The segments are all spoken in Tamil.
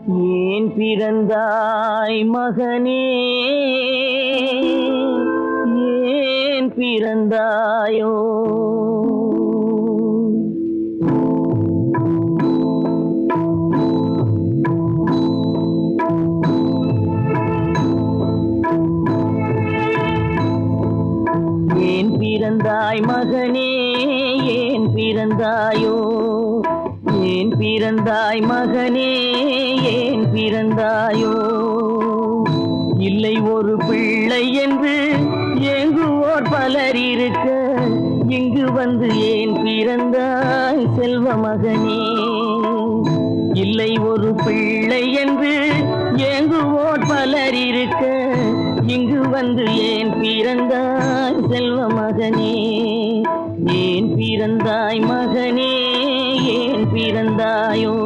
ஏன் பிறந்தாய் மகனே, ஏன் பிறந்தாயோ? ஏன் பிறந்தாய் மகனே, ஏன் பிறந்தாயோ? ஏன் பிறந்தாய் மகனே, ஏன் பிறந்தாயோ? இல்லை ஒரு பிள்ளை என்று ஏங்குவோர் பலர் இருக்க, இங்கு வந்து ஏன் பிறந்தாய் செல்வ மகனே? இல்லை ஒரு பிள்ளை என்று ஏங்குவோர் பலர் இருக்க, இங்கு வந்து ஏன் பிறந்தாய் செல்வ மகனே? ஏன் பிறந்தாய் மகனே, ஏன் பிறந்தாயோ?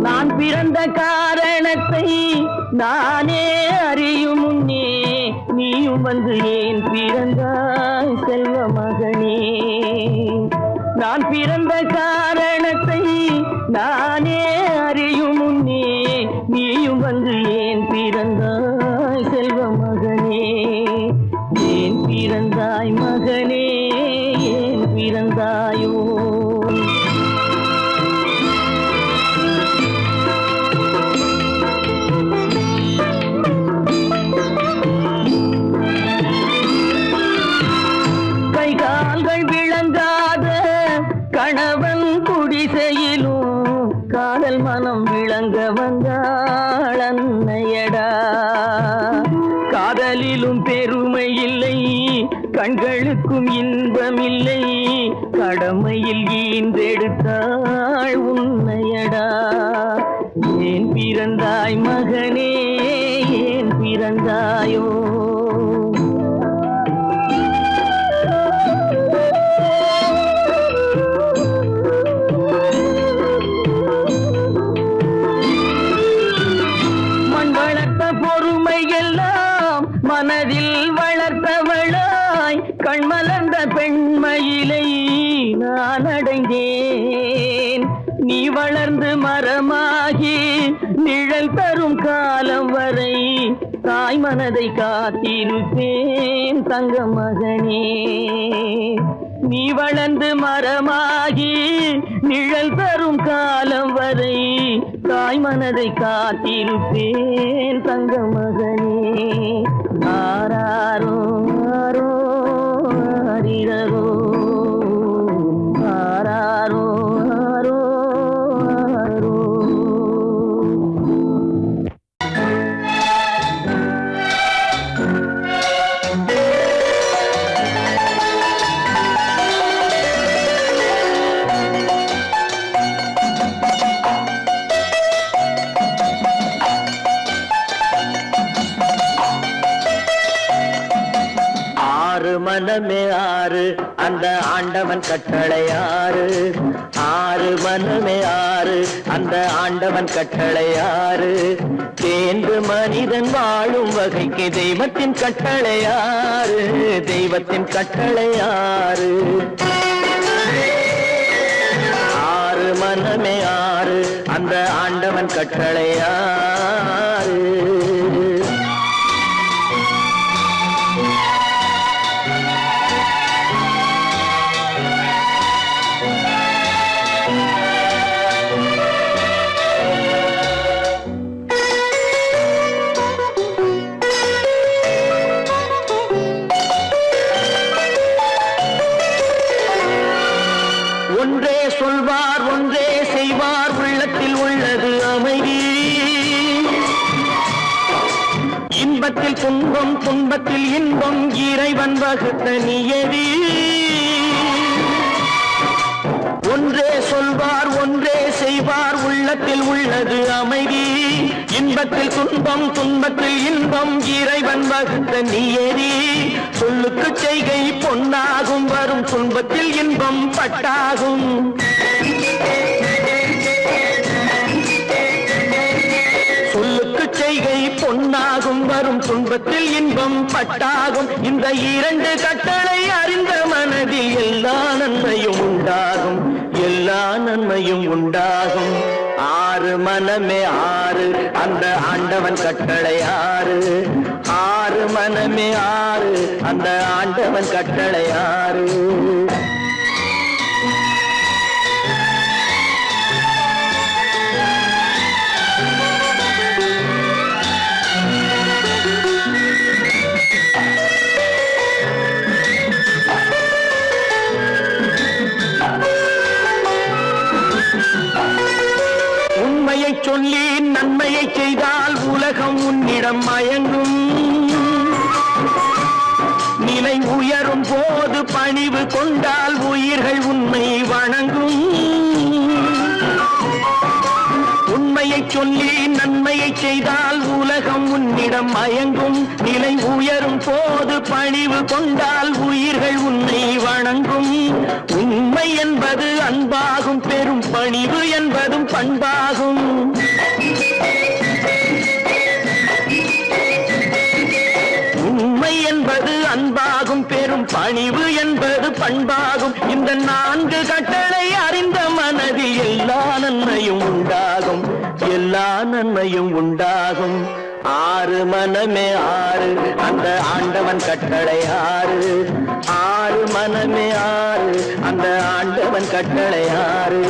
நான் பிறந்த காரணத்தை நானே அறியும் முன்னே, நீயும் வந்து ஏன் பிறந்தாய் செல்வ மகனே? நான் பிறந்த காரணத்தை நானே அறியும் முன்னே, நீயும் வந்து ஏன் பிறந்தாய் செல்வ மகனே? ஏன் பிறந்தாய் மகனே, ஏன் பிறந்தாயோ? கணவன் குடிசையிலும் காதல் மனம் விளங்க வந்தாள் அன்னையடா. காதலிலும் பெருமை இல்லை, கண்களுக்கும் இன்பம் இல்லை, கடமையில் ஈன்றெடுத்தாள் உன்னையடா. ஏன் பிறந்தாய் மகனே, ஏன் பிறந்தாயோ? மனதில் வளர்த்தவளாய் கண்மலர்ந்த பெண்மயிலை நான் அடைந்தேன். நீ வளர்ந்து மரமாகி நிழல் தரும் காலம் வரை தாய் மனதை காத்திருப்பேன் தங்க மகனே. நீ வளர்ந்து மரமாகி நிழல் தரும் காலம் வரை தாய் மனதை காத்திருப்பேன் தங்க மகனே. ஆராரோ ஆரோ ஆரிரரோ, ஆராரோ ஆரோ ஆரோ. மனமே ஆறு, அந்த ஆண்டவன் கட்டளை ஆறு. ஆறு மனமே ஆறு, அந்த ஆண்டவன் கட்டளை ஆறு. தேர்ந்து மனிதன் வாழும் வகைக்கு தெய்வத்தின் கட்டளை ஆறு, தெய்வத்தின் கட்டளை ஆறு. ஆறு மனமே ஆறு, அந்த ஆண்டவன் கட்டளை ஆறு. ஒன்றே சொல்வார், ஒன்றே செய்வார், உள்ளத்தில் உள்ளது அமைதி. இன்பத்தில் துன்பம், துன்பத்தில் இன்பம், இறைவன் வகுத்த நியதி. ஒன்றே சொல்வார், ஒன்றே செய்வார், உள்ளத்தில் உள்ளது அமைதி. இன்பத்தில் துன்பம், துன்பத்தில் இன்பம், இறைவன் வகுத்த நியதி. சொல்லுக்கு செய்கை பொன்னாகும், வரும் துன்பத்தில் இன்பம் பட்டாகும். சொல்லுக்கு செய்கை பொன்னாகும், வரும் துன்பத்தில் இன்பம் பட்டாகும். இந்த இரண்டு கட்டளை அறிந்த மனதில் எல்லா நன்மையும் உண்டாகும், எல்லா நன்மையும் உண்டாகும். ஆறு மனமே ஆறு, அந்த ஆண்டவன் கட்டளை ஆறு. ஆறு மனமே ஆறு, அந்த ஆண்டவன் கட்டளை ஆறு. உண்மையை சொல்லி நன்மையை செய்தால் உலகம் உன்னிடம் மயங்கும். நிலை உயரும் போது பணிவு கொண்டால் உயிர்கள் உன்னை வணங்கும். உண்மையை சொல்லி நன்மையை செய்தால் உலகம் உன்னிடம் மயங்கும். நிலை உயரும் போது பணிவு கொண்டால் உயிர்கள் உன்னை வணங்கும். உண்மை என்பது அன்பாகும், பெரும் பணிவு என்பதும் பண்பாகும். உண்மை என்பது அன்பாகும், பெரும் பணிவு என்பது பண்பாகும். இந்த நான்கு கட்டளை அறிந்த மனதில் எல்லா நன்மையும் உண்டாகும், எல்லா நன்மையும் உண்டாகும். ஆறு மனமே ஆறு, அந்த ஆண்டவன் கட்டளை ஆறு. ஆறு மனமே ஆறு, அந்த ஆண்டவன் கட்டளை ஆறு.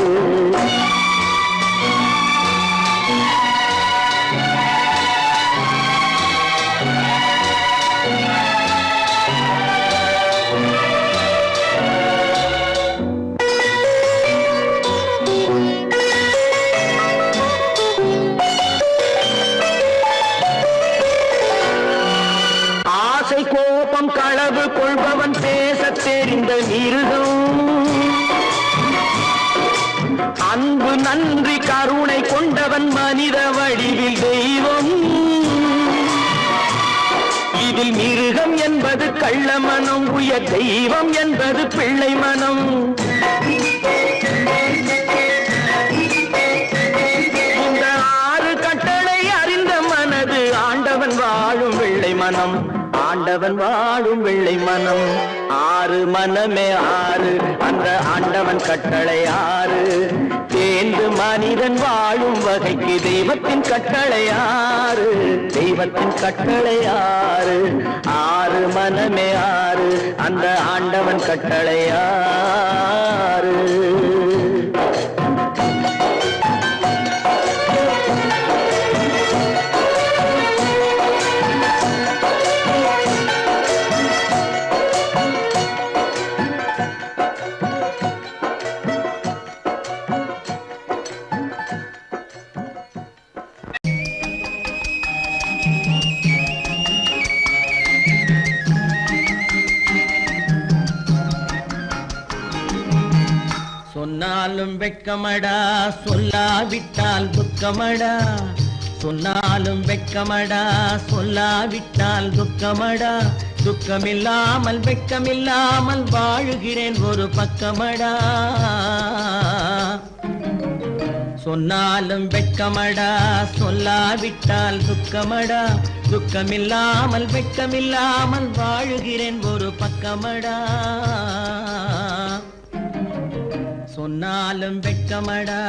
கோபம் களவு கொள்பவன் பேச தெரிந்த மிருகம். அன்பு நன்றி கருணை கொண்டவன் மனித வடிவில் தெய்வம். இதில் மிருகம் என்பது கள்ள மனம், உயர் தெய்வம் என்பது பிள்ளை மனம். இந்த ஆறு கட்டளை அறிந்த மனது ஆண்டவன் வாழும் வெள்ளை மனம், ஆண்டவன் வாழும் வெள்ளை மனம். ஆறு மனமே ஆறு, அந்த ஆண்டவன் கட்டளை ஆறு. தேர்ந்து மனிதன் வாழும் வகைக்கு தெய்வத்தின் கட்டளை ஆறு, தெய்வத்தின் கட்டளை ஆறு. ஆறு மனமே ஆறு, அந்த ஆண்டவன் கட்டளை ஆறு. சொன்னாலும் வெட்கமடா, சொல்லாவிட்டால் துக்கமடா. சொன்னாலும் வெட்கமடா, சொல்லாவிட்டால் துக்கமடா. துக்கமில்லாமல் வெட்கமில்லாமல் வாழுகிறேன் ஒரு பக்கமடா. சொன்னாலும் வெட்கமடா, சொல்லாவிட்டால் துக்கமடா. துக்கமில்லாமல் வெட்கமில்லாமல் வாழுகிறேன் ஒரு பக்கமடா. சொன்னாலும் வெட்கமடா.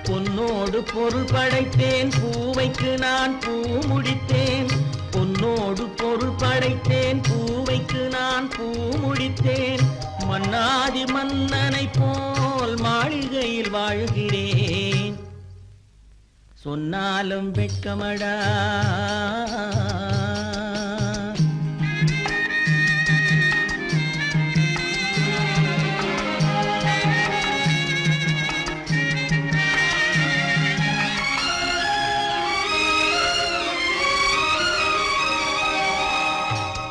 பொன்னோடு பொருள் படைத்தேன், பூவைக்கு நான் பூ முடித்தேன். பொன்னோடு பொருள் படைத்தேன், பூவைக்கு நான் பூ முடித்தேன். மன்னாதி மன்னனை போல் மாளிகையில் வாழ்கிறேன். சொன்னாலும் வெட்கமடா.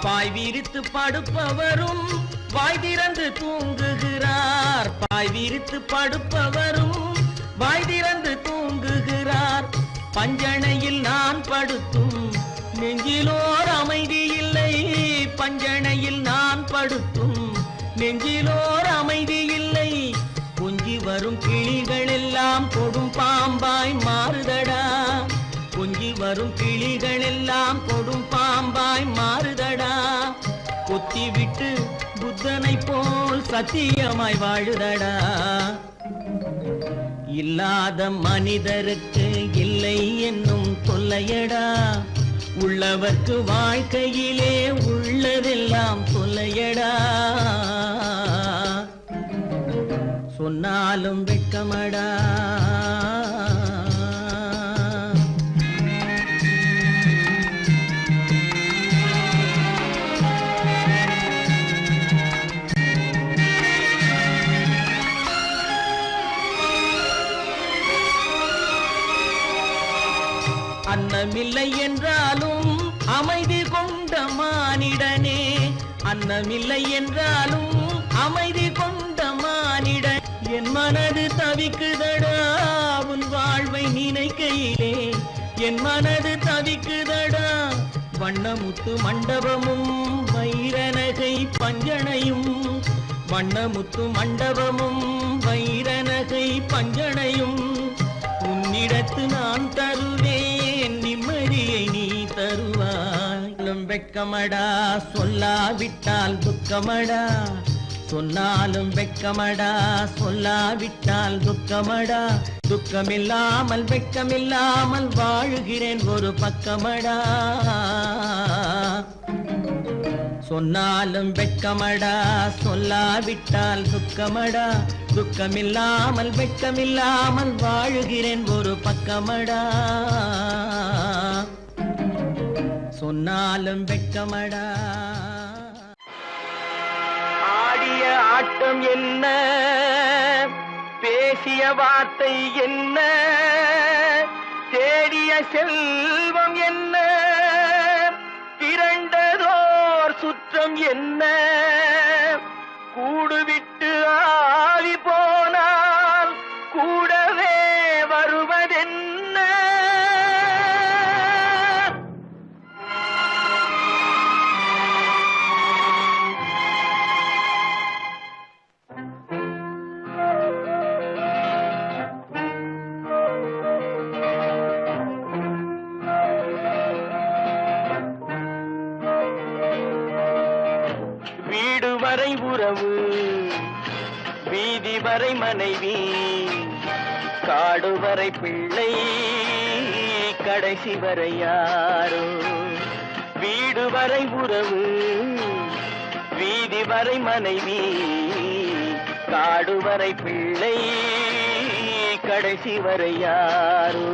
பாய் விரித்து படுப்பவரும் வாய் திறந்து தூங்குகிறார். பாய் விரித்து படுப்பவரும் வாய் திறந்து தூங்குகிறார். பஞ்சணையில் நான் படுத்தும் நெஞ்சிலோர் அமைதி இல்லை. பஞ்சணையில் நான் படுத்தும் நெஞ்சிலோர் அமைதி இல்லை. கொஞ்சி வரும் கிளிகள் எல்லாம் கொடும் பாம்பாய் மாறுதடா. கொஞ்சி வரும் கிளிகள் எல்லாம் கொடும் பாம்பாய் மாறுதடா. கொத்தி விட்டு புத்தனை போல் சத்தியமாய் வாழுதடா. இல்லாத மனிதருக்கு இல்லை என்னும் தொல்லையடா. உள்ளவர்க்கு வாழ்க்கையிலே உள்ளதெல்லாம் தொல்லையடா. சொன்னாலும் வெட்கமடா. அன்னமில்லை என்றாலும் அமைதி கொண்ட மானிடனே. அன்னமில்லை என்றாலும் அமைதி கொண்ட மானிடன். என் மனது தவிக்குதடா உன் வாழ்வை நினைக்கையிலே. என் மனது தவிக்குதடா. வண்ணமுத்து மண்டபமும் வைரநகை பஞ்சணையும். வண்ணமுத்து மண்டபமும் வைரநகை பஞ்சணையும். உன்னிடத்து நான் தருவேன் நிம்மதியை நீ தருவாய். வெட்கமடா சொல்லாவிட்டால் துக்கமடா. சொன்னாலும் வெட்கமடா சொல்லாவிட்டால் துக்கமடா. துக்கமில்லாமல் வெட்கமில்லாமல் வாழுகிறேன் ஒரு பக்கமடா. சொன்னாலும் வெட்கமடா சொல்லாவிட்டால் துக்கமடா. துக்கமில்லாமல் வெட்கமில்லாமல் வாழுகிறேன் ஒரு பக்கமடா. சொன்னாலும் வெட்கமடா. ஆடிய ஆட்டம் என்ன, பேசிய வார்த்தை என்ன, தேடிய செல்வம் என்ன, திரண்டதோர் சுற்றம் என்ன, கூடுவிட்டு ஆவி போனால் கூடவே வருவதென்ன. வீடு வரை உறவு, வீதி வரை மனைவி, காடு வரை பிள்ளை, கடைசி வரை யாரோ. வீடு வரை உறவு, வீதி வரை மனைவி, காடு வரை பிள்ளை, கடைசி வரை யாரோ.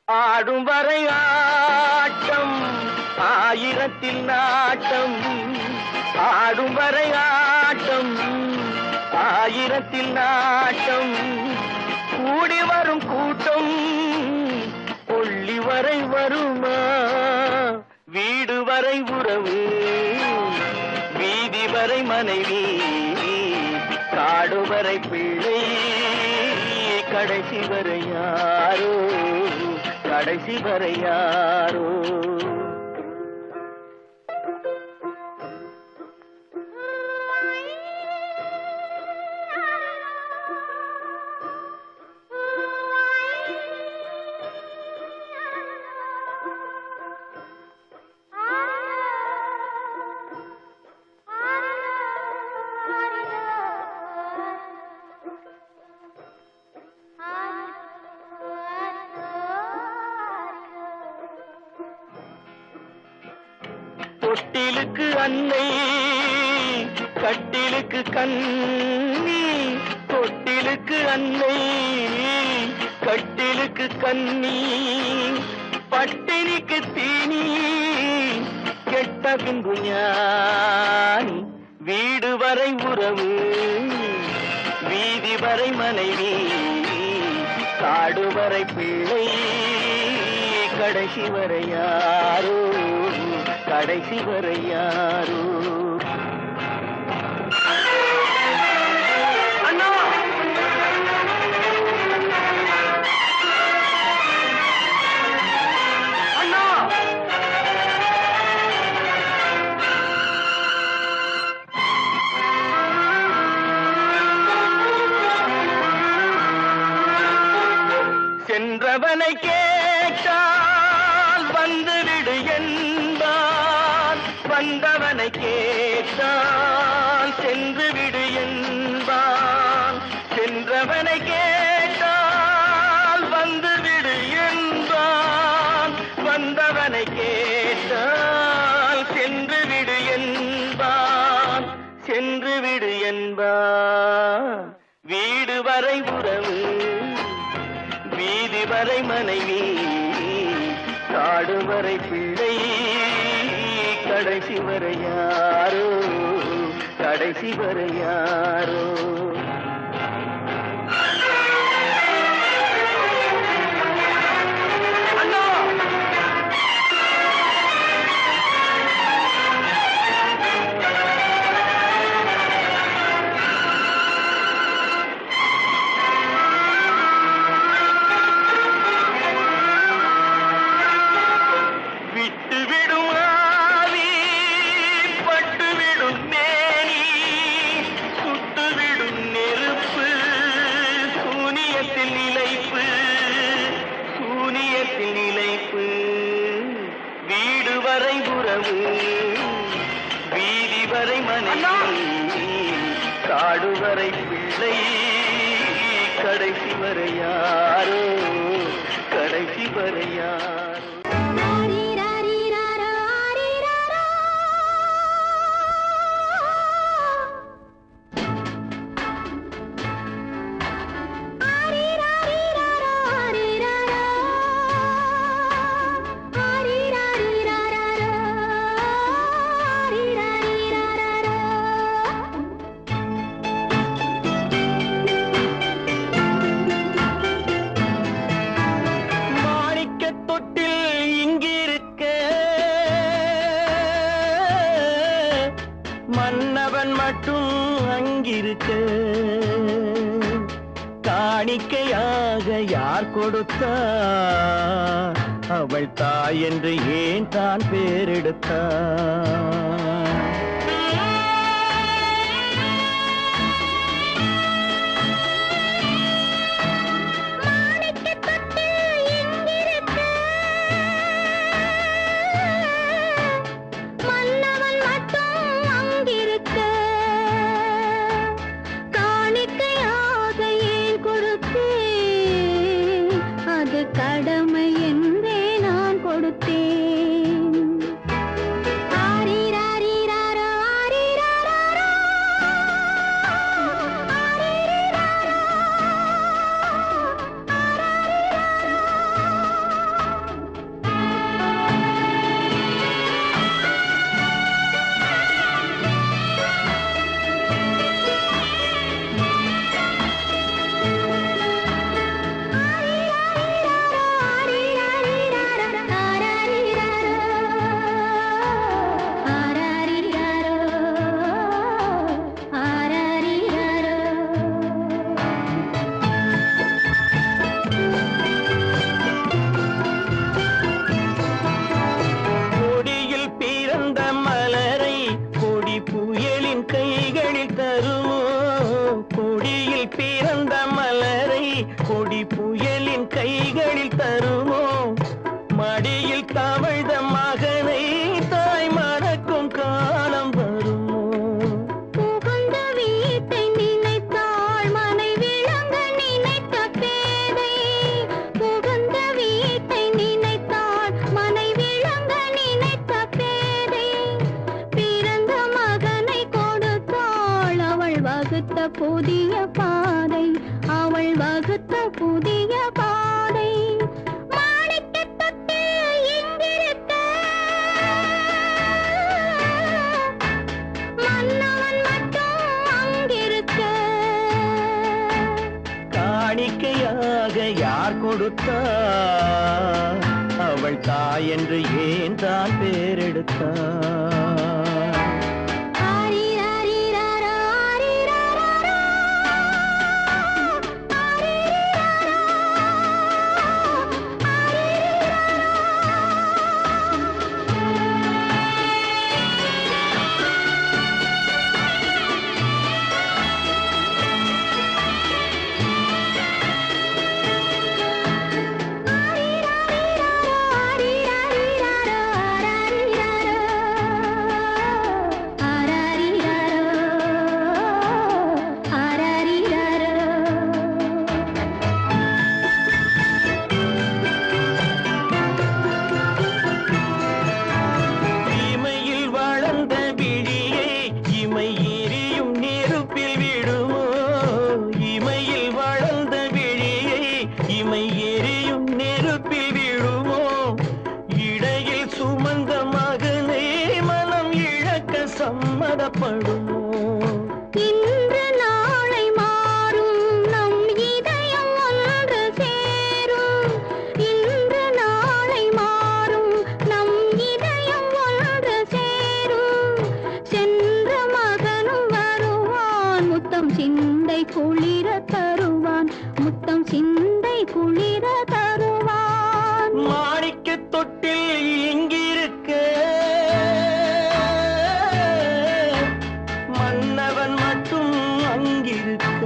ஆடும் வரை ஆட்டம் ஆயிரத்தில் நாட்டம். ஆடும் வரை ஆட்டம் ஆயிரத்தில் நாட்டம். கூடி வரும் கூட்டம் கொள்ளி வரை வருமா. வீடு வரை உறவு, வீதி வரை மனைவி, காடு வரை பிள்ளை, கடைசி வரை யாரோ, கடைசி வரை யாரோ. தொட்டிலுக்கு அன்னை, கட்டிலுக்கு கண்ணி. தொட்டிலுக்கு அன்னை, கட்டிலுக்கு கண்ணி, பட்டினிக்கு தீனி, கெட்ட பின்பு ஞானி. வீடு வரை உறவு, வீதி வரை மனைவி, காடு வரை பிள்ளை, கடைசி வரை யாரோ, கடைசி வரை யாரோ. சென்றவனை கேட்டால் வந்துவிடு என்பான், வந்தவனை கேட்டால் சென்றுவிடு என்பான். சென்றவனை கேட்டால் வந்துவிடு என்பான், வந்தவனை கேட்டால் சென்றுவிடு என்பான், சென்றுவிடு என்பான். வீடு வரை உறவு, வீதி வரை மனைவி, காடு வரை பிள்ளை, கடைசி வரை யாரோ, கடைசி வரை யாரோ. வீடு வரை உறவு, வீதி வரை மனைவி, காடு வரை பிள்ளை, கடைசி வரை யாரோ, கடைசி வரை யாரோ. மன்னவன் மட்டும் அங்கிருக்க, காணிக்கையாக யார் கொடுத்தா, அவள் தாய் என்று ஏன் தான் பேரெடுத்தா. கடமை என்றே நான் கொடுத்தேன். ஆரி ராரி கொடுத்தார் அவள் தாய் என்று ஏன் தான் பேரெடுத்தார் சம்மதப்படுமோ இன்று நாளை மாறும் நம் இதயம் ஒன்று சேரும் இன்று நாளை மாறும் நம் இதயம் ஒன்று சேரும் சென்ற மகனும் வருவான் முத்தம் சிந்தை குளிர தருவான் முத்தம் சிந்தை குளிர தருவான் மாணிக்க தொட்டில் இங்கிருக்க மன்னவன் மட்டும் அங்கிருக்க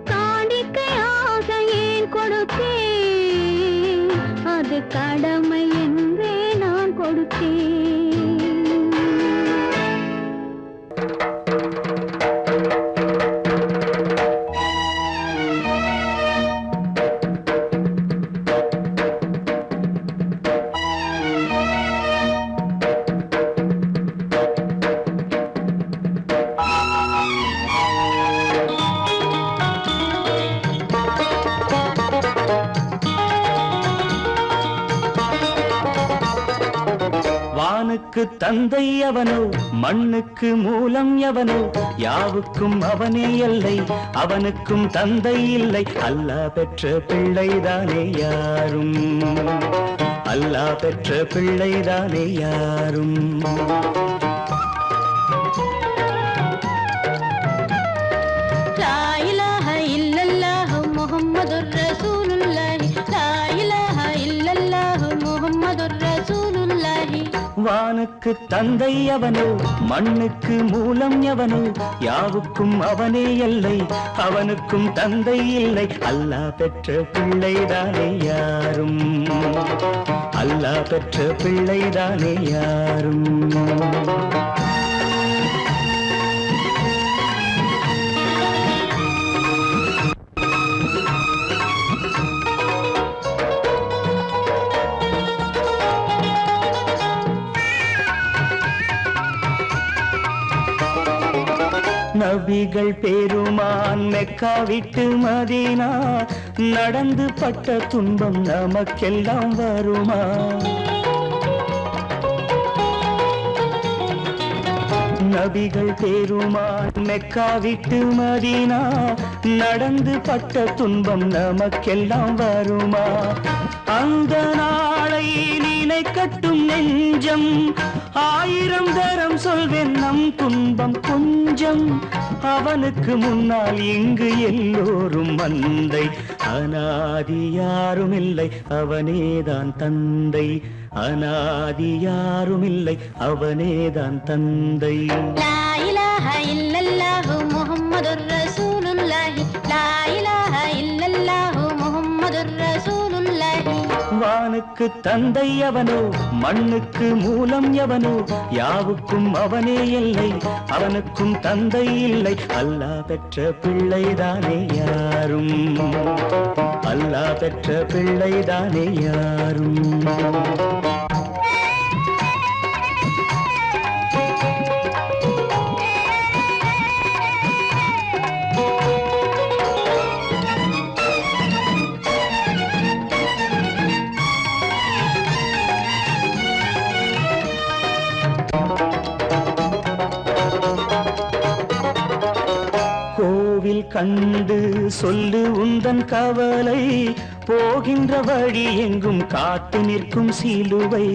காணிக்கையாக ஏன் கொடுத்தேன் அது கடமை என்றே நான் கொடுத்தேன் வானுக்கு தந்தை அவனோ மண்ணுக்கு மூலம் எவனோ யாவுக்கும் அவனே எல்லை அவனுக்கும் தந்தை இல்லை அல்லாஹ் பெற்ற பிள்ளைதானே யாரும் அல்லாஹ் பெற்ற பிள்ளைதானே யாரும் லா இலாஹ இல்லல்லாஹு முஹம்மதுர் ரசூலுல்லாஹி லா இலாஹ இல்லல்லாஹு முஹம்மதுர் ரசூலுல்லாஹி வானுக்கு தந்தை அவனோ மண்ணுக்கு மூலம் எவனோ யாவுக்கும் அவனே எல்லை அவனுக்கும் தந்தை இல்லை அல்லாஹ் பெற்ற பிள்ளைதானே யாரும் அல்லாஹ் பெற்ற பிள்ளைதானே யாரும் நபிகள் பெருமான் மெக்கா விட்டு மதீனா நடந்து பட்ட துன்பம் நமக்கெல்லாம் வருமா நபிகள் பெருமான் மெக்கா விட்டு மதீனா நடந்து பட்ட துன்பம் நமக்கெல்லாம் வருமா அந்த நாளை நினைக்கட்டும் நெஞ்சம் ஆயிரம் தரம் சொல்வேன் நம் துன்பம் கொஞ்சம் அவனுக்கு முன்னால் இங்கு எல்லோரும் மந்தை அனாதி யாரும் இல்லை அவனேதான் தந்தை அனாதி யாரும் இல்லை அவனேதான் தந்தை லா இலாஹ இல்லல்லாஹு முஹம்மதுர் ரசூலுல்லாஹி லா இலாஹ இல்லல்லாஹு முஹம்மதுர் ரசூலுல்லாஹி வானுக்கு தந்தை அவனோ மண்ணுக்கு மூலம் எவனோ யாவுக்கும் அவனே இல்லை அவனுக்கும் தந்தை இல்லை அல்லாஹ் பெற்ற பிள்ளைதானே யாரும் அல்லாஹ் பெற்ற பிள்ளைதானே யாரும் கண்டு சொல்லு உந்தன் கவலை போகின்ற வழி எங்கும் காத்து நிற்கும் சிலுவை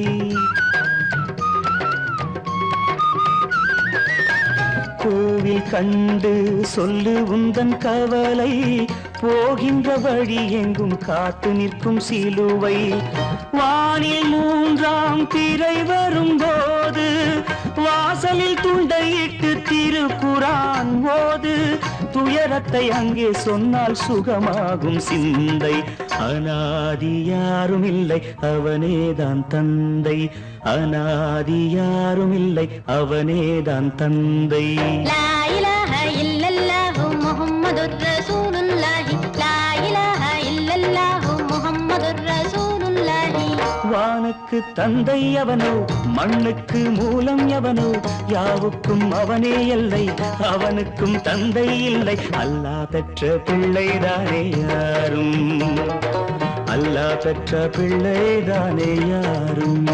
கோவில் கண்டு சொல்லு உந்தன் கவலை போகின்ற வழி எங்கும் காத்து நிற்கும் சிலுவை வானில் மூன்றாம் திரை வரும்போது வாசலில் துண்டையிட்டு திருக்குரான் ஓது துயரத்தை அங்கே சொன்னால் சுகமாகும் சிந்தை அநாதி யாரும் இல்லை அவனேதான் தந்தை அநாதி யாரும் இல்லை அவனேதான் தந்தை லா இலாஹ இல்லல்லாஹு முஹம்மதுர் ரசூலுல்லாஹி லா இலாஹ இல்லல்லாஹு முஹம்மதுர் ரசூலுல்லாஹி வானுக்கு தந்தை அவனோ மண்ணுக்கு மூலம் எவனோ யாவுக்கும் அவனே எல்லை அவனுக்கும் தந்தை இல்லை அல்லாஹ் பெற்ற பிள்ளைதானே யாரும் அல்லாஹ் பெற்ற பிள்ளைதானே யாரும்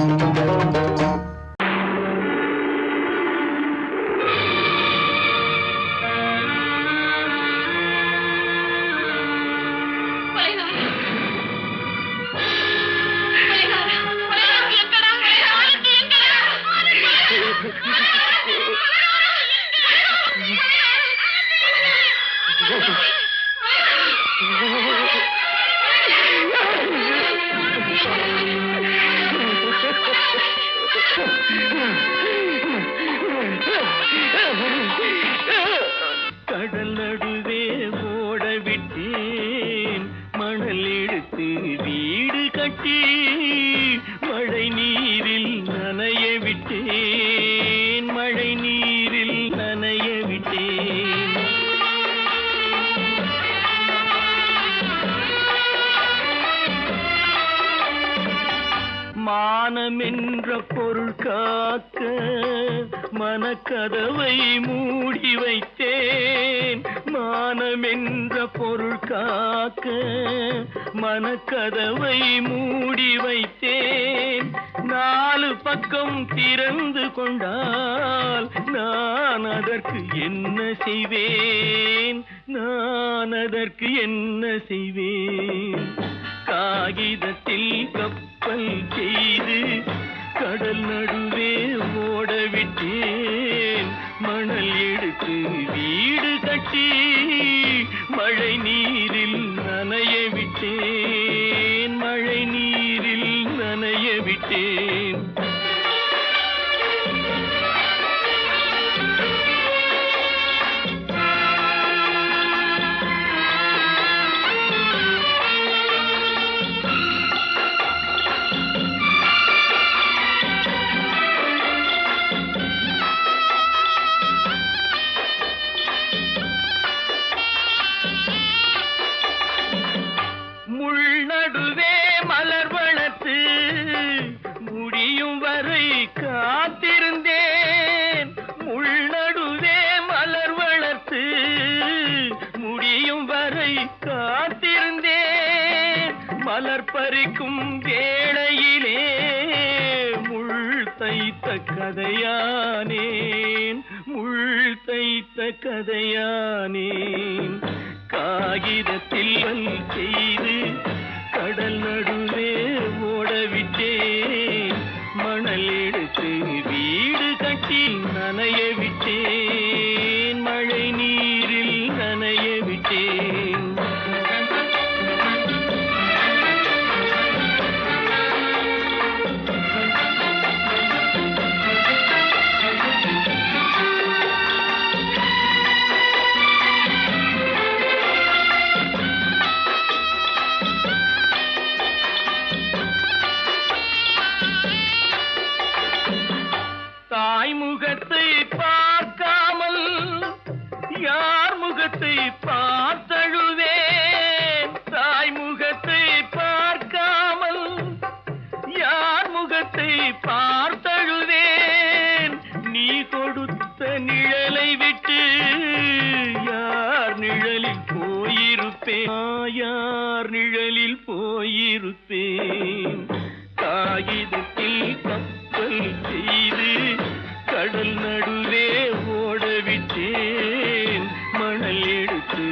கடல் நடுவே ஓட விட்டேன் மணல் எடுத்து வீடு கட்டி மழை நீரில் நனைய விட்டேன் மழை நீரில் நனைய விட்டேன் மானம் என்ற பொருள் காக்க மனக்கதவை மூடி வைத்தேன் மானம் என்ற பொருள் காக்க மனக்கதவை மூடி வைத்தேன் நாலு பக்கம் திறந்து கொண்டால் நான் அதற்கு என்ன செய்வேன் நான் அதற்கு என்ன செய்வேன் காகிதத்தில் கப்பல் செய்து கடல் நடுவே ஓட விட்டேன் மணல் எடுத்து வீடு கட்டி மழை நீரில் நனைய விட்டேன் மழை நீரில் நனைய விட்டேன் காத்திருந்தேன் முள்நடுவே மலர் வளர்த்து முடியும் வரை காத்திருந்தேன் மலர் பறிக்கும் வேளையிலே முள் தைத்த கதையானேன் முள் தைத்த கதையானேன் காகிதத்தில் செய்து கடல் நடுவே ஓடவிட்டேன் மணல் எடுத்து வீடு கட்டி நனைய விட்டேன் மழை நீரில் நனைய விட்டேன் முகத்தை பார்க்காமல் யார் முகத்தை பார்த்தழுவேன் தாய் முகத்தை பார்க்காமல் யார் முகத்தை பார்த்தழுவேன் நீ கொடுத்த நிழலை விட்டு யார் நிழலில் போயிருப்பேன் யார் நிழலில் போயிருப்பேன் காகிதத்தில் கப்பல் செய்து கடல் நடுவே ஓடவிட்டேன் மணல் எடுத்து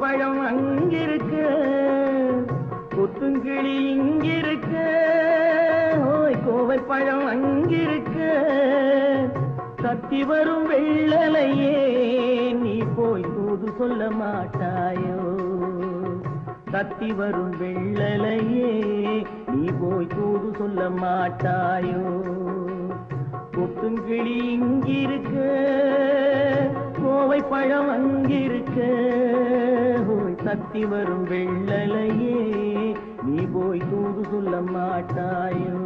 பழம் அங்கிருக்க கொத்துங்கிளி இங்கிருக்க ஓய் கோவை பழம் அங்கிருக்க தத்தி வரும் வெள்ளலையே நீ போய் தூது சொல்ல மாட்டாயோ தத்தி வரும் வெள்ளலையே நீ போய் தூது சொல்ல மாட்டாயோ கொத்துங்கிளி இங்கிருக்க கோவை பழம் அங்கிருக்க ஓய் தத்தி வரும் வெள்ளலையே நீ போய் தூது சொல்ல மாட்டாயோ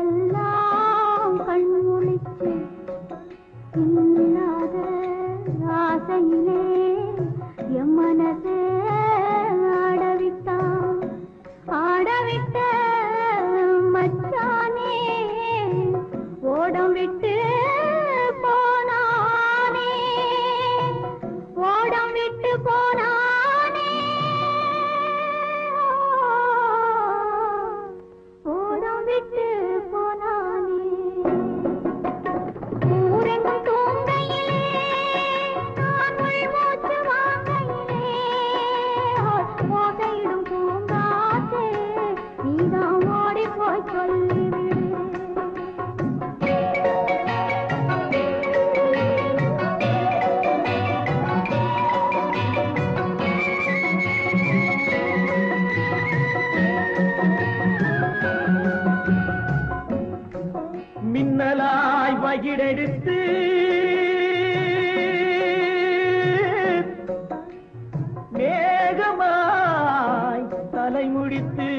இரவெல்லாம் கண்முழிச்சு இல்லாத ஆசையிலே என் மனசே ஆடவிட்ட மச்சானே ஓடம் விட்டு போனானே ஓடம் விட்டு போனானே ஓடம் விட்டு போனானே ஊரெங்கும் தூங்கையிலே நான் உள்மூச்சு வாங்கையிலே ஓசையிடும் பூங்காற்றே நீதான் ஓடி போய் சொல்லிவிடு மின்னலாய் வகிடெடுத்து மேகமாய் தலைமுடித்து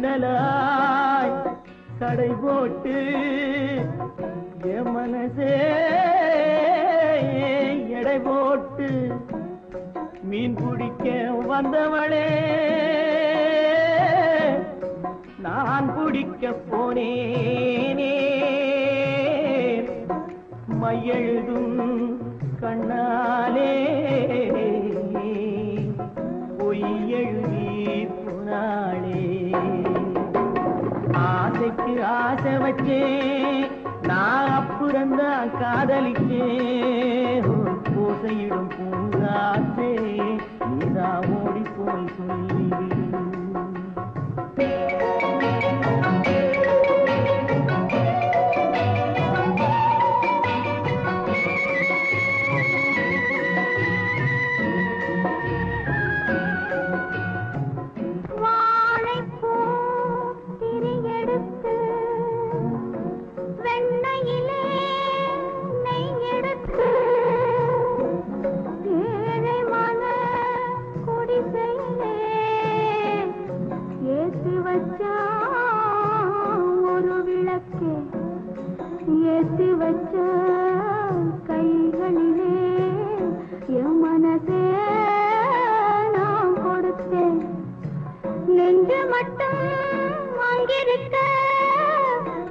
பின்னலாய் கடை போட்டு என் மனசே எடை போட்டு மீன் பிடிக்க வந்தவளே நான் பிடிக்க போனேனே மையெழுதும் கண்ணாலே பொய் எழுதி போனாளே ஆசைக்கு ஆசை வச்சேன் நான் அப்புறந்தான் காதலிச்சேன் பூசையிடும் பூங்காற்றே நீதா ஓடி போய் சொல்லிவிடு ஒரு விளக்கே ஏற்றி வச்ச கைகளிலே என் மனசே நான் கொடுத்தேன் நெஞ்சு மட்டும் அங்கிருக்க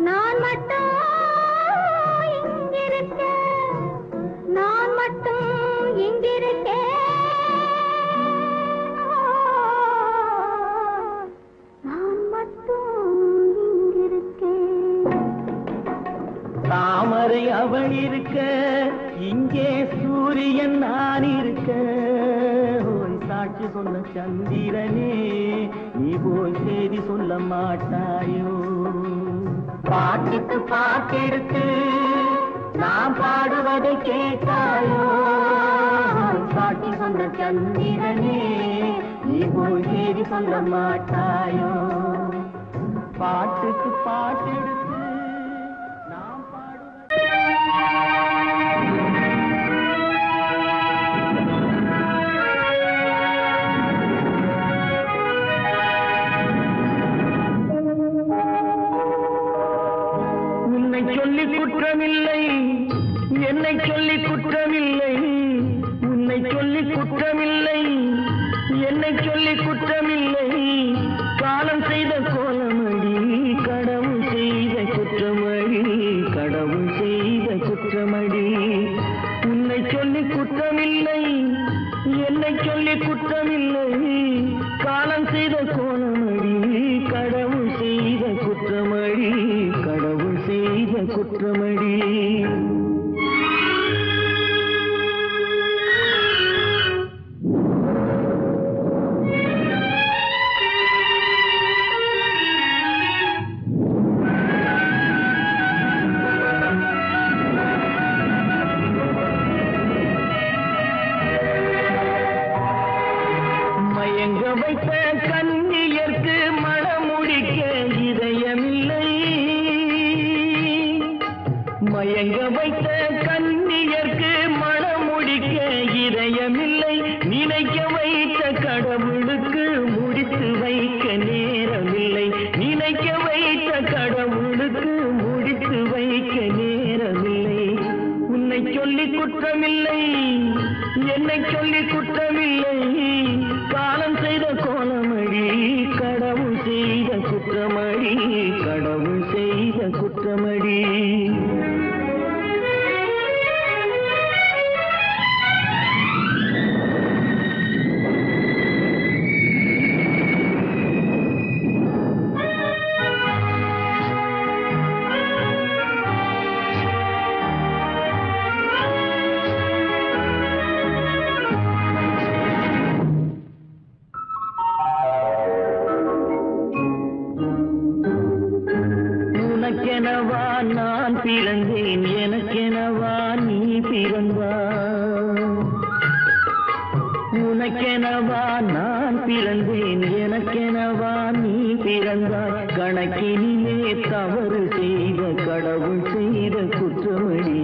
நான் மட்டும் இங்கிருக்க நான் மட்டும் இங்கிருக்கேன் தாமரை அவள் இருக்க இங்கே சூரியன் நான் இருக்க ஓய் சாட்சி சொன்ன சந்திரனே நீ போய் செய்தி சொல்ல மாட்டாயோ பாட்டுக்கு பாட்டெடுத்து நான் பாடுவதை கேட்டாயோ சாட்சி சொன்ன சந்திரனே நீ போய் செய்தி சொல்ல மாட்டாயோ பாட்டுக்கு பாட்டெடுத்து குற்றமில்லை என்னை சொல்லி குற்றமில்லை உன்னை சொல்லி குற்றமில்லை என்னை சொல்லி குற்றமில்லை காலம் செய்த கோலமடி கடவுள் செய்த குற்றமடி கடவுள் செய்த குற்றமடி உன்னை சொல்லி குற்றமில்லை என்னை சொல்லி குற்றமில்லை காலம் செய்த கோலமடி கடவுள் செய்த குற்றமடி கடவுள் செய்த குற்றமடி மயங்க வைத்த கன்னியர்க்கு மணமுடிக்க இதயமில்லை மயங்க வைத்த கன்னியர்க்கு மணமுடிக்க இதயமில்லை நினைக்க வைத்த கடவுளுக்கு முடித்து வைக்க நேரமில்லை நினைக்க வைத்த கடவுளுக்கு முடித்து வைக்க நேரமில்லை உன்னை சொல்லி குற்றமில்லை என்னை சொல்லி குற்றமில்லை காலம் செய்த கோலமடி கடவுள் செய்த குற்றமடி கடவுள் செய்த குற்றமடி உனக்கெனவா நான் பிறந்தேன் எனக்கெனவா நீ பிறந்தாய் உனக்கெனவா நான் பிறந்தேன் எனக்கெனவா நீ பிறந்தாய் கணக்கினிலே தவறு செய்த கடவுள் செய்த குற்றமடி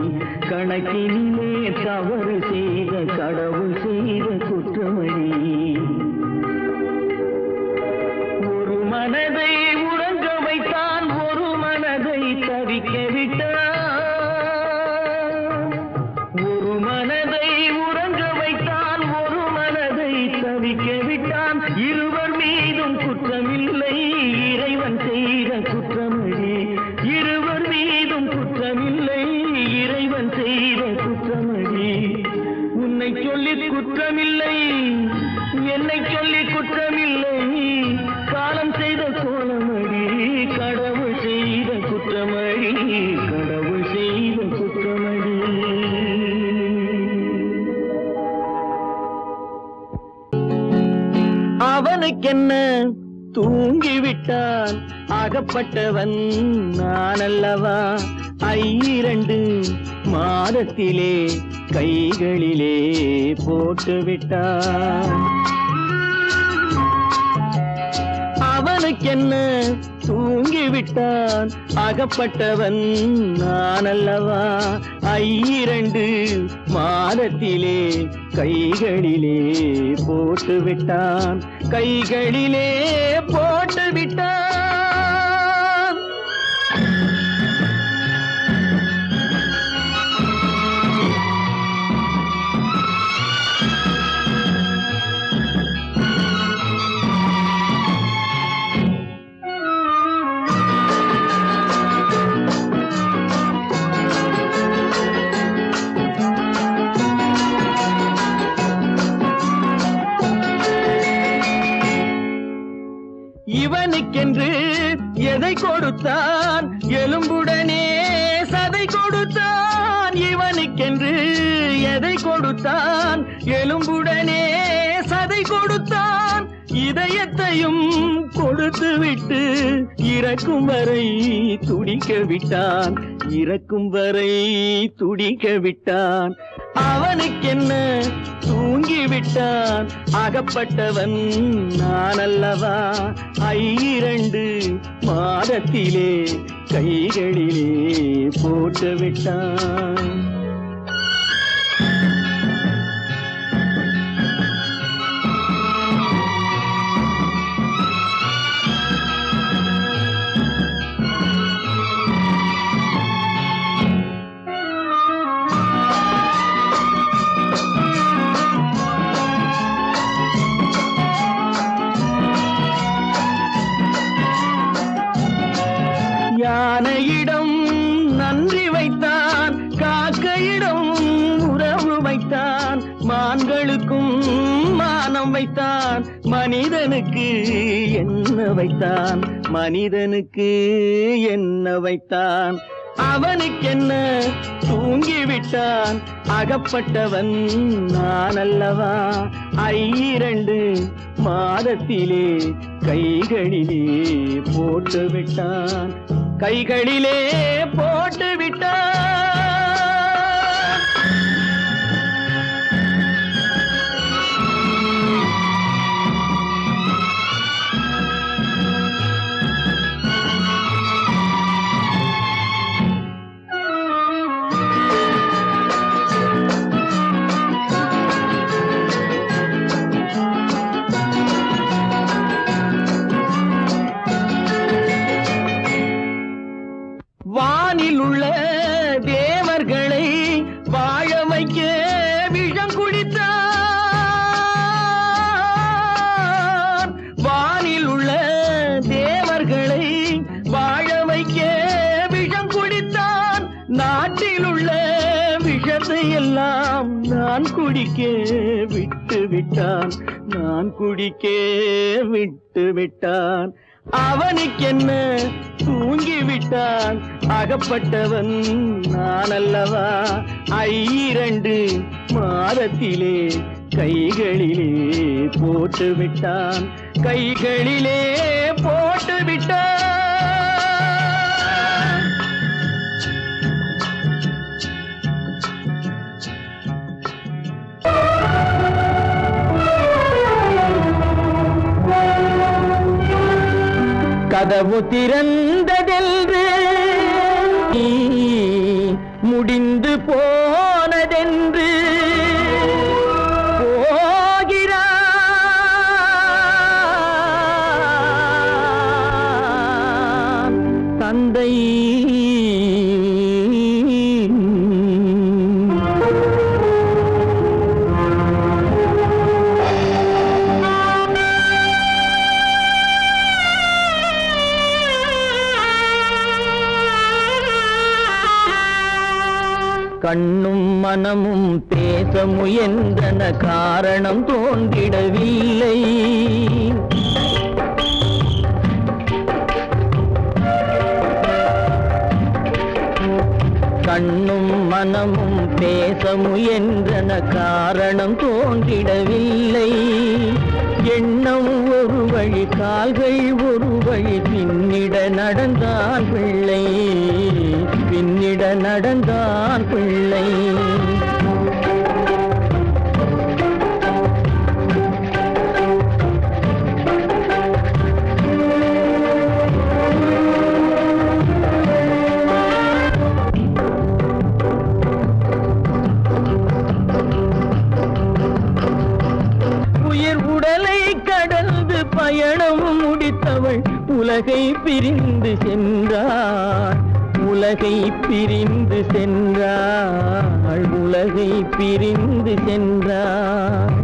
கணக்கினிலே தவறு செய்த கடவுள் செய்த குற்றமடி ஒரு மனதை உறங்க வைத்தான் ஒரு மனதை தவிக்க விட்டான் ஒரு மனதை உறங்க வைத்தான் ஒரு மனதை தவிக்க விட்டான் இருவர் மீதும் குற்றமில்லை இறைவன் செய்த குற்றமடி இருவர் மீதும் குற்றமில்லை இறைவன் செய்த குற்றமடி உன்னை சொல்லி குற்றமில்லை என்னை சொல்லி குற்றமில்லை காலம் செய்த கோலமடி கடவுள் செய்த குற்றமடி கடவுள் செய்த குற்றமடி அவனுக்கென்ன தூங்கிவிட்டான் அகப்பட்டவன் நான் அல்லவா 2 மாதத்திலே கைகளிலே போட்டுவிட்டான் அவனுக்கென்ன தூங்கிவிட்டான் அகப்பட்டவன் நான் அல்லவா 2 மாதத்திலே கைகளிலே போட்டுவிட்டான் கைகளிலே போட்டுவிட்டான் இவனுக்கென்று எதை கொடுத்தான் எலும்புடனே சதை கொடுத்தான் இவனுக்கென்று எதை கொடுத்தான் எலும்புடனே சதை கொடுத்தான் இதயத்தையும் கொடுத்து விட்டு இறக்கும் வரை துடிக்க விட்டான் இறக்கும் வரை துடிக்க விட்டான் அவனுக்கென்ன தூங்கிவிட்டான் அகப்பட்டவன் நான் அல்லவா 2 மாதத்திலே கைகளிலே போட்டு விட்டான் என்ன வைத்தான் மனிதனுக்கு என்ன வைத்தான் அவனுக்கென்ன தூங்கிவிட்டான் அகப்பட்டவன் நான் அல்லவா 2 மாதத்திலே கைகளிலே போட்டு விட்டான் கைகளிலே போட்டு விட்டான் வானில் உள்ள தேவர்களை வாழ வைக்க விஷம் குடித்தான் வானில் உள்ள தேவர்களை வாழ வைக்க விஷம் குடித்தான் நாட்டில் உள்ள விஷத்தை எல்லாம் நான் குடிக்க விட்டு விட்டான் நான் குடிக்க விட்டு விட்டான் அவனுக்கென்ன தூங்கிவிட்டான் அகப்பட்டவன் நான் அல்லவா 2 மாதத்திலே கைகளிலே போட்டு விட்டான் கைகளிலே போட்டு விட்டான் கதவு திறந்ததென்று முடிந்து போனதென்று போகிறான் தந்தை கண்ணும் மனமும் பேச முயன்றன காரணம் தோன்றிடவில்லை கண்ணும் மனமும் பேச முயன்றன காரணம் தோன்றிடவில்லை எண்ணம் ஒரு வழி கால்கள் ஒரு வழி பின்னிட நடந்தான் பிள்ளை பின்னிட நடந்தான் பிள்ளை பயணம் முடித்தவள் உலகை பிரிந்து சென்றாள் உலகை பிரிந்து சென்றாள் உலகை பிரிந்து சென்றாள்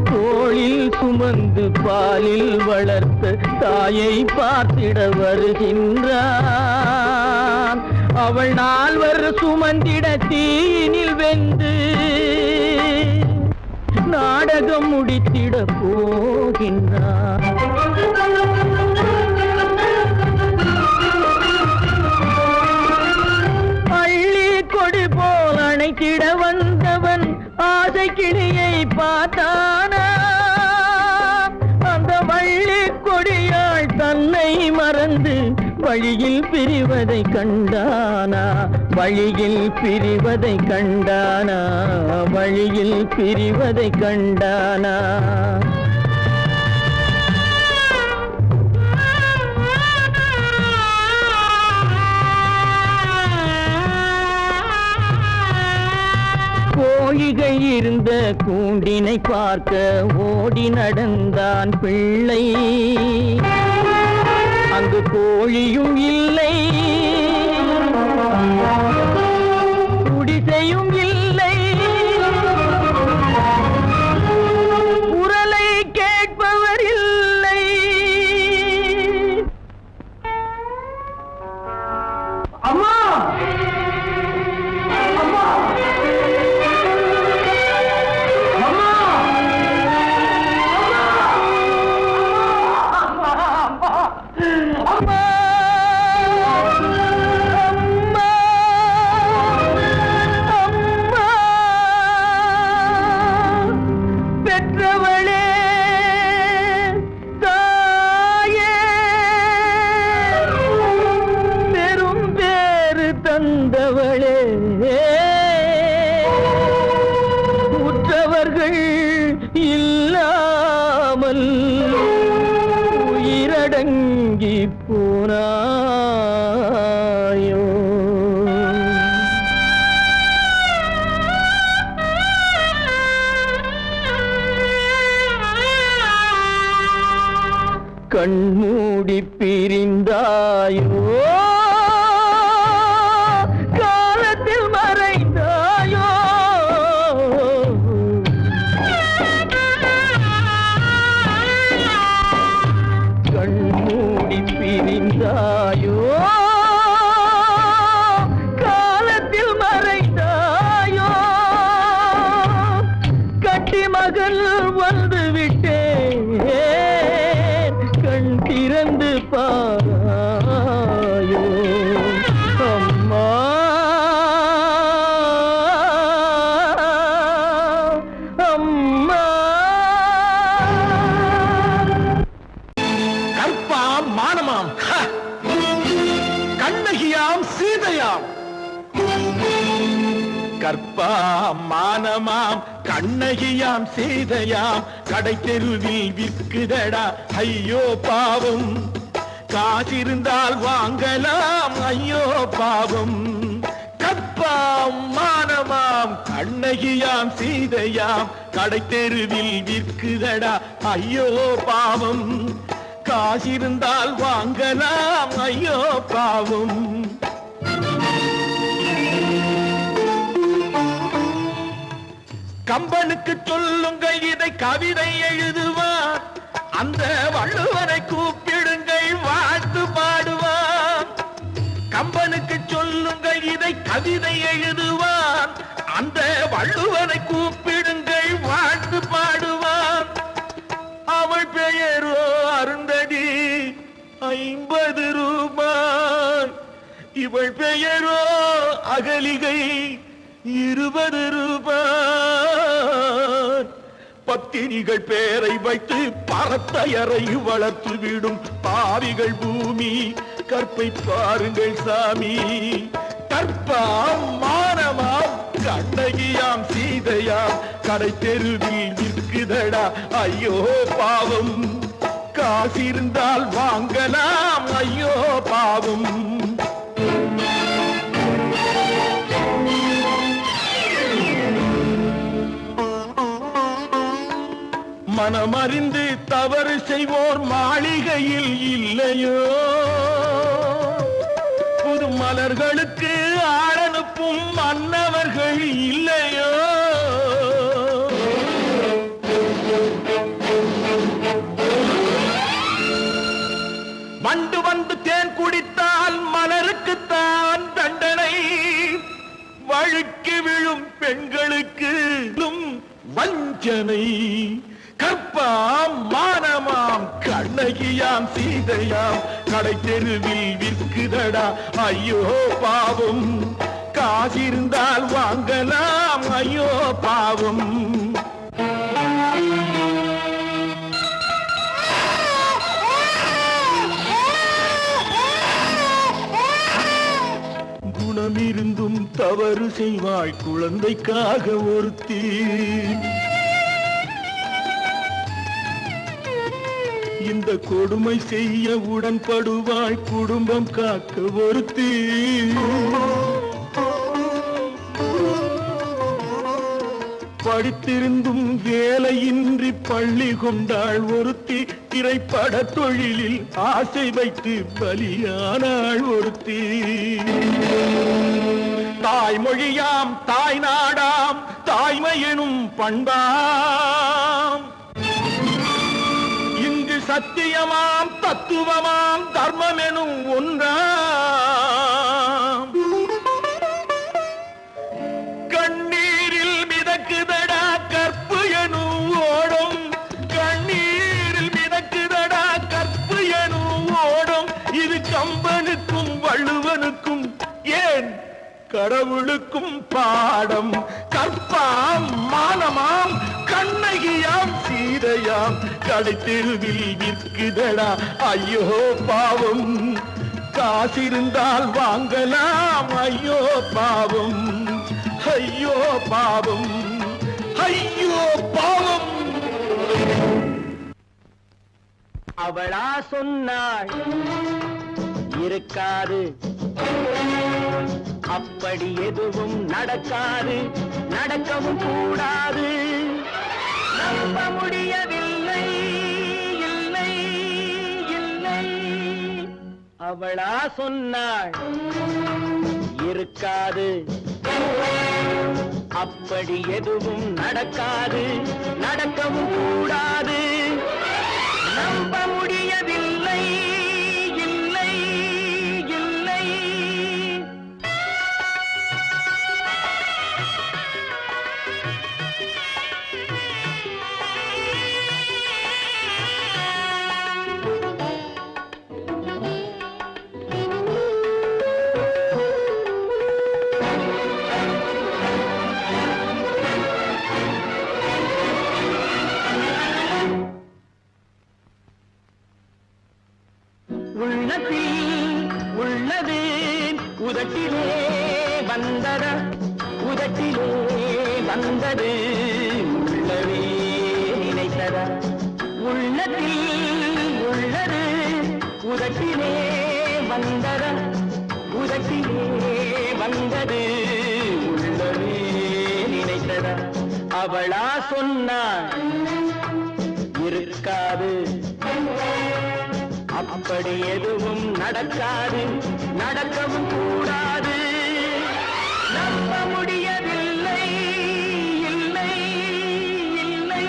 தோளில் சுமந்து பாலில் வளர்த்த தாயை பார்த்திட வருகின்றான் அவள் 4 சுமந்திட தீனில் வெந்து நாடகம் முடித்திட போகின்றான் அள்ளி கொடி போல் அணைத்திட வந்தவன் ஆசை கிளியை பார்த்தானா அந்த வள்ளி கொடியாள் தன்னை மறந்து வழியில் பிரிவதை கண்டானா வழியில் பிரிவதை கண்டானா வழியில் பிரிவதை கண்டானா கோழிகள் இருந்த கூண்டினை பார்க்க ஓடி நடந்தான் பிள்ளை அங்கு கோழியும் இல்லை குடிசையும் இல்லை குரலை கேட்பவர் இல்லை அம்மா வந்தவளே உற்றவர்கள் இல்லாமல் உயிரடங்கி போனாயோ கண்மூடி பிரிந்தாயோ காலத்தில் மறைந்தாயோ கண்மூடி பிரிந்தாயோ காலத்தில் மறைந்தாயோ கட்டி மகள் வந்து விட்டேன் கண் திறந்து பாராயோ அம்மா அம்மா கற்பாம் மானமாம் கண்ணகியாம் சீதையாம் கற்பாம் மானமாம் கண்ணகியாம் சீதையாம் கடை தெருவில் விற்குதடா ஐயோ பாவம் காசிருந்தால் வாங்கலாம் ஐயோ பாவம் கற்பாம் மானமாம் கண்ணகியாம் சீதையாம் கடை தெருவில் விற்குதடா ஐயோ பாவம் காசிருந்தால் வாங்கலாம் ஐயோ பாவம் கம்பனுக்கு சொல்லுங்கள் இதை கவிதை எழுதுவார் அந்த வள்ளுவரை கூப்பிடுங்கள் வாழ்த்து பாடுவார் கம்பனுக்கு சொல்லுங்கள் இதை கவிதை எழுதுவார் அந்த வள்ளுவரை கூப்பிடுங்கள் வாழ்த்து பாடுவார் அவள் பெயரோ அருந்ததி 50 ரூபாய் இவள் பெயரோ அகலிகை 20 ரூபாய் பத்தினிகள் பேரை வைத்து பரத்தையறை வளர்த்து விடும் பாவிகள் பூமி கற்பை பாருங்கள் சாமி கற்பாம் மானமாம் கண்ணகியாம் சீதையாம் கடை தெருவில் விற்குதடா ஐயோ பாவம் காசிருந்தால் வாங்கலாம் ஐயோ பாவம் மனமறிந்து தவறு செய்வோர் மாளிகையில் இல்லையோ புது மலர்களுக்கு ஆளனுப்பும் மன்னவர்கள் இல்லையோ வண்டு வந்து தேன் குடித்தால் மலருக்குத்தான் தண்டனை வழுக்கி விழும் பெண்களுக்கு வஞ்சனை கற்பாம் மானமாம் கண்ணகியாம் சீதையாம் கடை தெருவில் விற்குதடா ஐயோ பாவம் காசிருந்தால் வாங்கலாம் ஐயோ பாவம் குணமிருந்தும் தவறு செய்வாய் குழந்தைக்காக ஒருத்தி இந்த கொடுமை செய்ய உடன்படுவாய் குடும்பம் காக்க ஒருத்தி படித்திருந்தும் வேலையின்றி பள்ளி கொண்டாள் ஒருத்தி திரைப்பட தொழிலில் ஆசை வைத்து பலியானாள் ஒருத்தி தாய்மொழியாம் தாய் நாடாம் தாய்மை எனும் பண்பாம் இங்கு சத்தியமாம் தத்துவமாம் தர்மம் எனும் ஒன்றாம் கண்ணீரில் மிதக்குதடா கற்பு எனும் ஓடும் கண்ணீரில் மிதக்குதடா கற்பு எனும் ஓடும் இது கம்பனுக்கும் வள்ளுவனுக்கும் ஏன் கடவுளுக்கும் பாடம் கற்பாம் மானமாம் கண்ணகியாம் சீதையாம் கடை தெருவில் விற்குதடா ஐயோ பாவம் காசிருந்தால் வாங்கலாம். ஐயோ பாவம், ஐயோ பாவம், ஐயோ பாவம். அவளா சொன்னாள் இருக்காது, அப்படி எதுவும் நடக்காது, நடக்கவும் கூடாது. நம்ப முடியவில்லை, இல்லை இல்லை. அவளா சொன்னாள் இருக்காது, அப்படி எதுவும் நடக்காது, நடக்கவும் கூடாது. நம்ப முடியவில்லை, இல்லை இல்லை. உள்ளத்தில் உள்ளது உதட்டிலே வந்ததா, உதட்டிலே வந்தது உள்ளவே நினைத்ததா. உள்ளத்தில் உள்ளது உதட்டிலே வந்ததா, உதட்டிலே வந்தது உள்ளவே நினைத்ததா. அவளா சொன்னாள் இருக்காது, அப்படி எதுவும் நடக்காது, நடக்கவும் கூடாது. நம்ப முடியவில்லை, இல்லை இல்லை.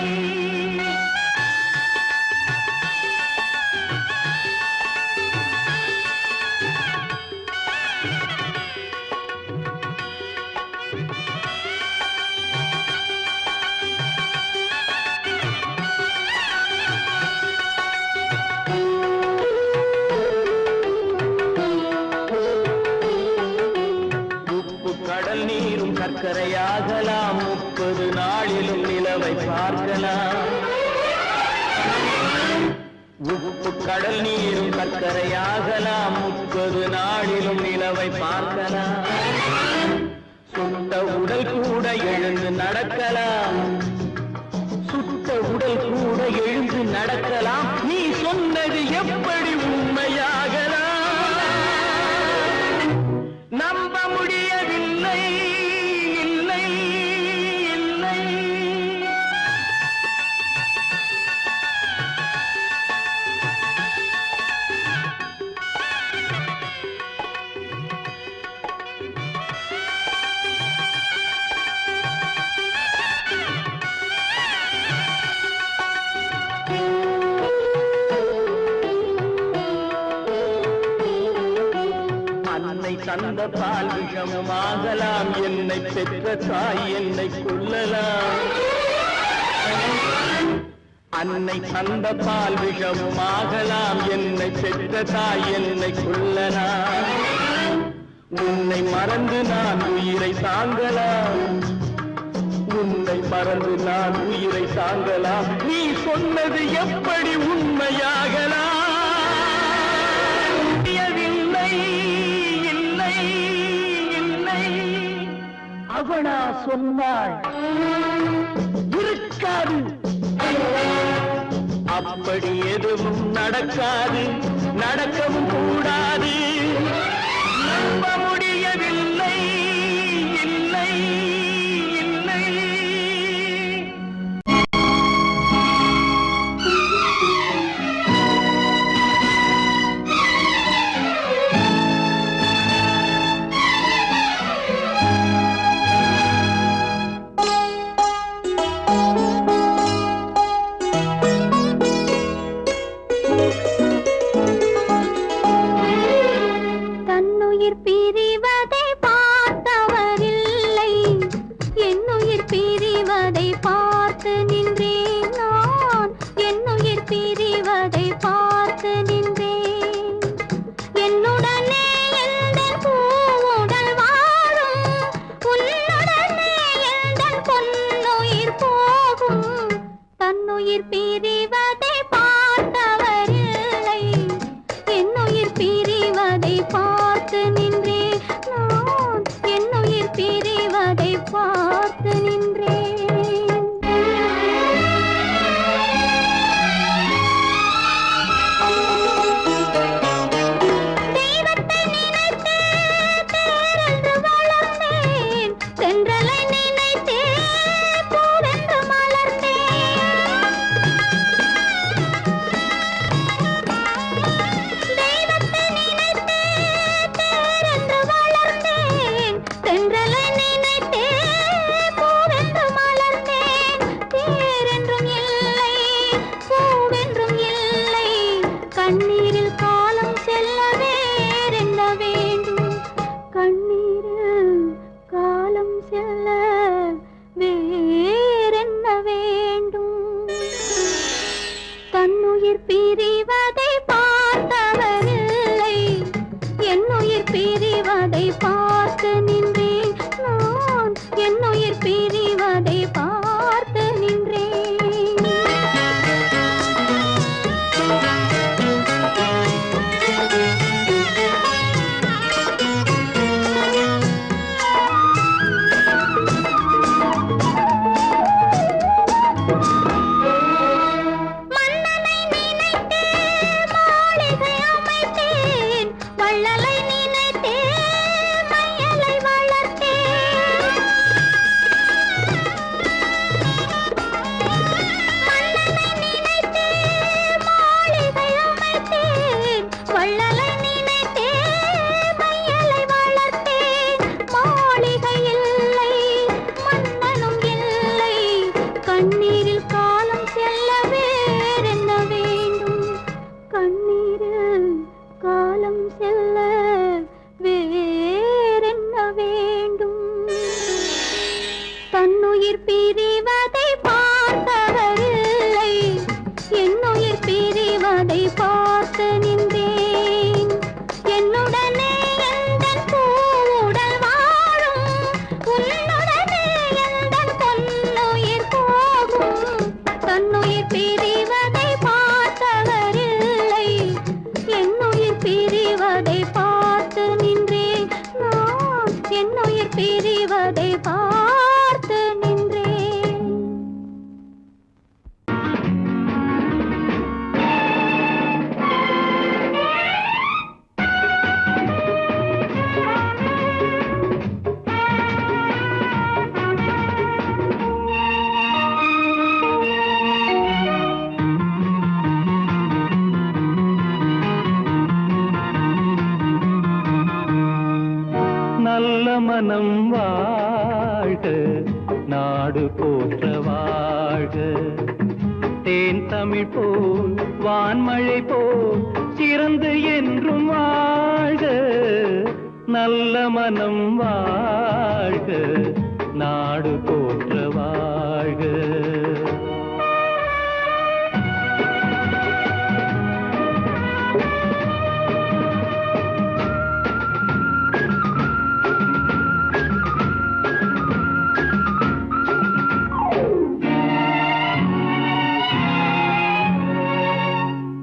கடல் நீரும் சர்க்கரையாகலாம், 30 நாளிலும் நிலவை பார்க்கலாம். உப்பு கடல் நீரும் சர்க்கரையாகலாம், 30 நாளிலும் நிலவை பார்க்கலாம். சுட்ட உடல் கூட எழுந்து நடக்கலாம், சுட்ட உடல் கூட எழுந்து நடக்கலாம். நீ சொன்னது எப்படி உண்மையாகலாம்? நம்ப முடியவில்லை, இல்லை இல்லை. அன்னை தந்த பால் விஷமும் ஆகலாம், என்னை பெற்ற தாய் என்னை கொல்லலாம். அன்னை தந்த பால் விஷமும் ஆகலாம், என்னை பெற்ற தாய் என்னை கொல்லலாம். உன்னை மறந்து நான் உயிரை தாங்கலாம், உன்னை மறந்து நான் உயிரை தாங்கலாம். நீ சொன்னது எப்படி உண்மையாகலாம்? இல்லை இல்லை இல்லை. அவளா சொன்னாள் இருக்காது, அப்படி எதுவும் நடக்காது, நடக்கவும் கூடாது. நம்ப முடியவில்லை, இல்லை இல்லை. திரிவதை பார்த்து நின்றேன். நல்ல மனம் வாழ்க, நாடு போற்ற வாழ்க. தேன் தமிழ் போல் வான்மழை போல் சிறந்து என்றும் வாழ்க. நல்ல மனம் வாழ்க, நாடு போற்ற வாழ்க.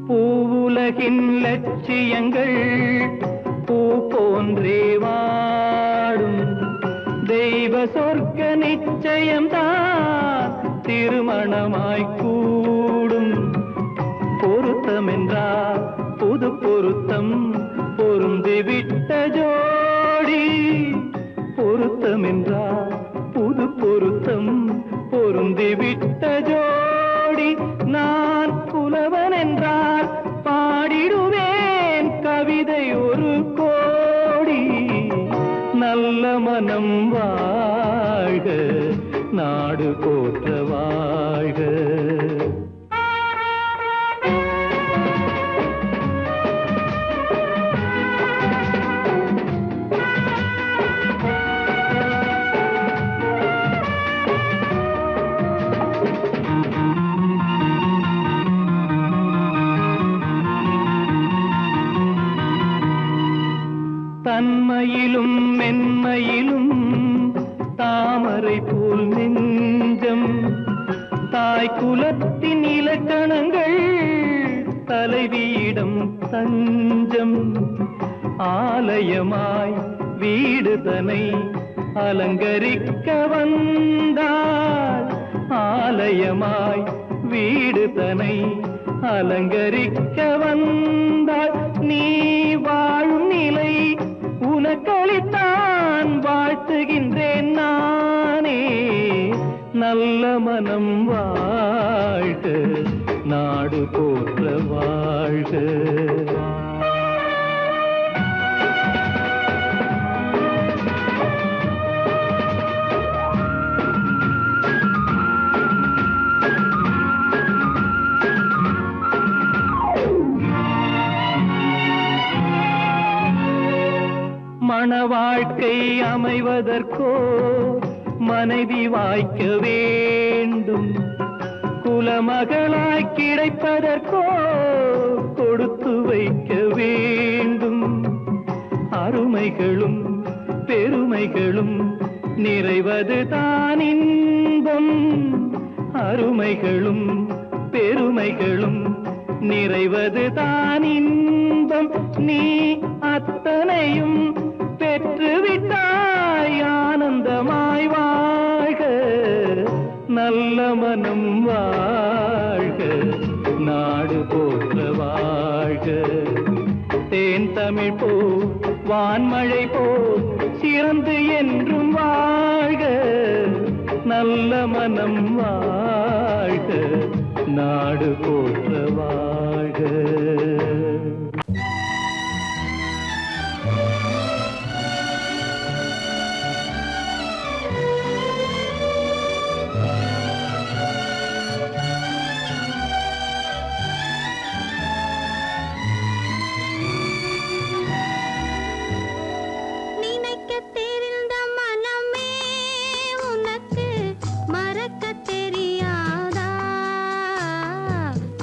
பூவுலகின் லட்சியங்கள் பூ போன்றே வாடும். தெய்வ சொர்க்க நிச்சயம்தான் திருமணமாய் கூடும். பொருத்தமென்றால் புது பொருத்தம் பொருந்திவிட்ட ஜோடி. பொருத்தமென்றால் புது பொருத்தம் பொருந்திவிட்ட ஜோடி. நான் புலவன் என்றால் பாடிடுவேன் கவிதை ஒரு கோடி. நல்ல மனம் வாழ்க, நாடு போற்ற வாழ்க. தன்மையிலும் மென்மையிலும் தாமரை போல் நெஞ்சம். தாய் குலத்தின் இலக்கணங்கள் தலைவியிடம் தஞ்சம். ஆலயமாய் வீடு தனை அலங்கரிக்க வந்தாள். ஆலயமாய் வீடு தனை அலங்கரிக்க வந்தாள். நீ வாழும் நிலை உனக்களித்தான் வாழ்த்துகின்றேன் நானே. நல்ல மனம் வாழ்க, நாடு போற்ற வாழ்க. மண வாழ்க்கை அமைவதற்கோ மனைவி வாய்க்க வேண்டும். குலமகளாய் கிடைப்பதற்கோ கொடுத்து வைக்க வேண்டும். அருமைகளும் பெருமைகளும் நிறைவது தான் இன்பம். அருமைகளும் பெருமைகளும் நிறைவது தான் இன்பம். நீ அத்தனையும் பெற்றுவிட்டாய் ஆனந்தமாய் வாழ்க. நல்ல மனம் வாழ்க, நாடு போற்ற வாழ்க. தேன் தமிழ் போ வான்மழை போ சிறந்து என்றும் வாழ்க. நல்ல மனம் வாழ்க, நாடு போற்ற வாழ்க.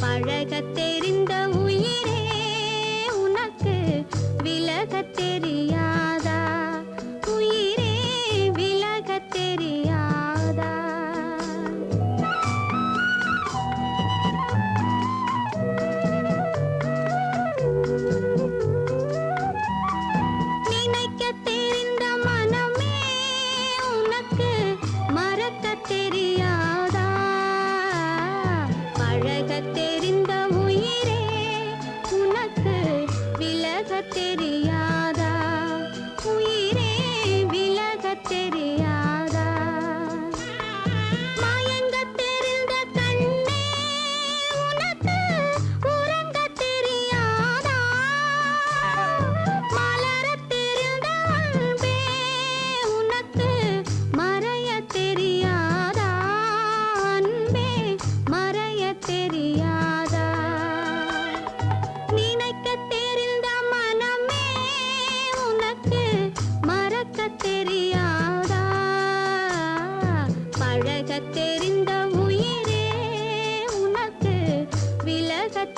பழகத்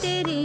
தெரியும்